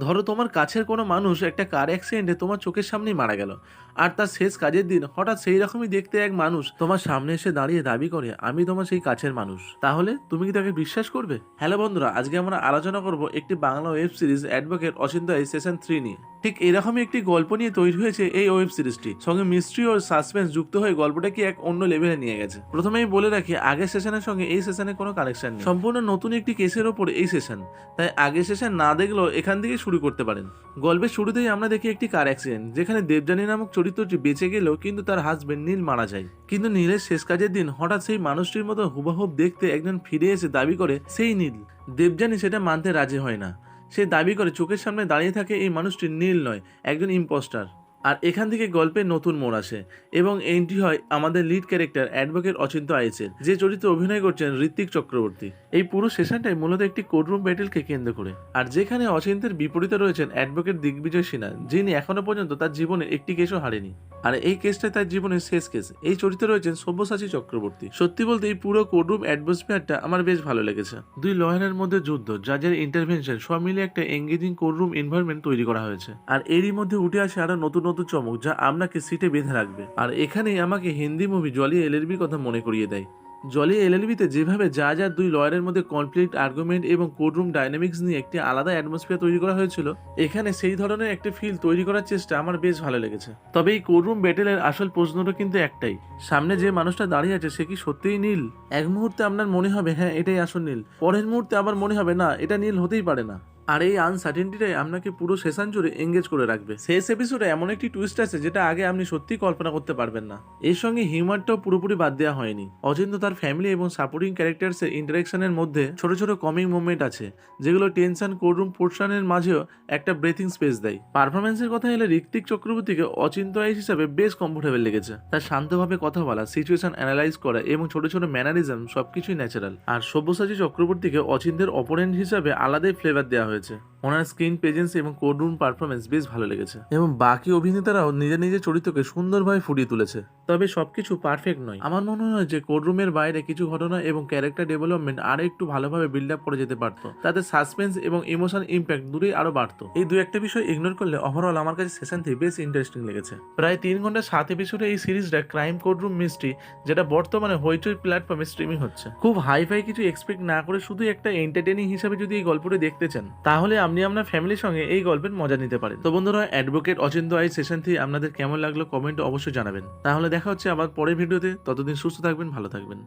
ধরো তোমার কাছের কোনো মানুষ একটা কার অ্যাক্সিডেন্টে তোমার চোখের সামনেই মারা গেল, আর তার শেষ কাজের দিন হঠাৎ সেই রকমই দেখতে এক মানুষ তোমার সামনে এসে দাঁড়িয়ে দাবি করে আমি তোমার সেই কাছের মানুষ, তাহলে তুমি কি তাকে বিশ্বাস করবে? হ্যালো বন্ধুরা, আজকে আমরা আলোচনা করব একটি বাংলা ওয়েব সিরিজ অ্যাডভোকেট অচিন্তায় সিজন 3 নিয়ে। ঠিক এরকমই একটি গল্প নিয়ে তৈরি হয়েছে এই ওয়েব সিরিজটি, সঙ্গে মিস্ট্রি ও সাসপেন্স যুক্ত হয়ে গল্পটাকে এক অন্য লেভেলে নিয়ে গেছে। প্রথমেই বলে রাখি, আগের সেশনের সঙ্গে এই সেশনের কোনো কানেকশন নেই, সম্পূর্ণ নতুন একটি কেসের ওপর এই সেশন, তাই আগের সেশন না দেখলেও এখান থেকে শুরু করতে পারেন। গল্পের শুরুতেই আমরা দেখি একটি কার অ্যাক্সিডেন্ট, যেখানে দেবযানী নামক চরিত্রটি বেঁচে গেলেও কিন্তু তার হাজবেন্ড নীল মারা যায়। কিন্তু নীলের শেষ কাজের দিন হঠাৎ সেই মানুষটির মতো হুবহুব দেখতে একজন ফিরে এসে দাবি করে সেই নীল। দেবযানী সেটা মানতে রাজি হয় না, সে দাবি করে চোখের সামনে দাঁড়িয়ে থাকে এই মানুষটি নীল নয়, একজন ইম্পোস্টার। আর এখান থেকে গল্পের নতুন মোড় আসে এবং এন্ট্রি হয় আমাদের লিড ক্যারেক্টার অ্যাডভোকেট অচিন্ত আইচের, যে চরিত্রে অভিনয় করছেন ঋত্বিক চক্রবর্তী। এই পুরো সেশনটাই মূলত একটি কোর্টরুম ব্যাটেলকে কেন্দ্র করে, আর যেখানে অচিন্তের বিপরীতে রয়েছেন অ্যাডভোকেট দিগ্বিজয় সিনহা, যিনি এখনো পর্যন্ত তার জীবনে একটি কেসও হারেনি, আর এই কেসটাই তার জীবনের শেষ কেস। এই চরিত্রে রয়েছেন সব্যসাচী চক্রবর্তী। সত্যি বলতে এই পুরো কোর্টরুম অ্যাটমসফিয়ারটা আমার বেশ ভালো লেগেছে। দুই লয়ারের মধ্যে যুদ্ধ, জাজের ইন্টারভেনশন, সব মিলে একটা এঙ্গেজিং কোর্টরুম এনভায়রনমেন্ট তৈরি করা হয়েছে। আর এরই মধ্যে উঠে আসে আরো নতুন নতুন চমক, যা আপনাকে সিটে বেঁধে রাখবে। আর এখানেই আমাকে হিন্দি মুভি জলি এলএলবির কথা মনে করিয়ে দেয়। জলি এলএলবিতে যেভাবে যা দুই লয়ারের মধ্যে কনফ্লিক্ট, আর্গুমেন্ট এবং কোর্টরুম ডাইনামিক্স নিয়ে একটি আলাদা অ্যাটমসফিয়ার তৈরি করা হয়েছিল, এখানে সেই ধরনের একটা ফিল তৈরি করার চেষ্টা আমার বেশ ভালো লেগেছে। তবে এই কোর্টরুম ব্যাটেলের আসল প্রশ্নটা কিন্তু একটাই, সামনে যে মানুষটা দাঁড়িয়ে আছে সে কি সত্যিই নীল? এক মুহূর্তে আপনার মনে হবে হ্যাঁ এটাই আসল নীল, পরের মুহূর্তে আবার মনে হবে না, এটা নীল হতেই পারে না। আর এই আনসার্টেনটিটাই আপনাকে পুরো সেশন জুড়ে এঙ্গেজ করে রাখবে। শেষ এপিসোডে এমন একটি টুইস্ট আছে যেটা আগে আপনি সত্যিই কল্পনা করতে পারবেন না। এর সঙ্গে হিউমারটাও পুরোপুরি বাদ দেওয়া হয়নি। অচিন্ত তার ফ্যামিলি এবং সাপোর্টিং ক্যারেক্টার্সের ইন্টারাকশনের মধ্যে ছোট ছোট কমিং মুভমেন্ট আছে, যেগুলো টেনশন কোর্টরুম পোর্শনের মাঝেও একটা ব্রেথিং স্পেস দেয়। পারফরমেন্সের কথা এলে ঋত্বিক চক্রবর্তীকে অচিন্ত আইস হিসাবে বেশ কমফোর্টেবল লেগেছে। তার শান্তভাবে কথা বলা, সিচুয়েশন অ্যানালাইজ করা এবং ছোট ছোট ম্যানারিজম সবকিছুই ন্যাচারাল। আর সব্যসাচী চক্রবর্তীকে অচিন্তের অপোনেন্ট হিসাবে আলাদাই ফ্লেভার দেওয়া হয়েছে। ওনার স্ক্রিন প্রেজেন্স এবং কোর্টরুম পারফরমেন্স বেশ ভালো লেগেছে, এবং বাকি অভিনেতারাও নিজের নিজের চরিত্রকে সুন্দরভাবে ফুটিয়ে তুলেছে। তবে সবকিছু পারফেক্ট নয়। আমার মনে হয় যে কোর্টরুমের বাইরে কিছু ঘটনা এবং ক্যারেক্টার ডেভেলপমেন্ট আরো একটু ভালোভাবে বিল্ড আপ করে যেতে পারতো, তাতে সাসপেন্স এবং ইমোশনাল ইম্প্যাক্ট দূরেই আরো বাড়তো। এই দু একটা বিষয় ইগনোর করলে ওভারঅল আমার কাছে সেশন থেকে বেশ ইন্টারেস্টিং লেগেছে। প্রায় 3 ঘন্টা 7 এপিসোডে এই সিরিজটা ক্রাইম কোর্টরুম মিস্ট্রি, যেটা বর্তমানে হইচই প্ল্যাটফর্মে স্ট্রিমিং হচ্ছে। খুব হাইফাই কিছু এক্সপেক্ট না করে শুধু একটা এন্টারটেইনিং হিসাবে যদি এই গল্পটি দেখতে চান, তাহলে আপনি আপনার ফ্যামিলির সঙ্গে এই গল্পের মজা নিতে পারেন। তো বন্ধুরা, অ্যাডভোকেট অচিন্ত আই সেশন থেকে আপনাদের কেমন লাগলো কমেন্টে অবশ্যই জানাবেন। তাহলে দেখা হচ্ছে আবার পরের ভিডিওতে, ততদিন সুস্থ থাকবেন, ভালো থাকবেন।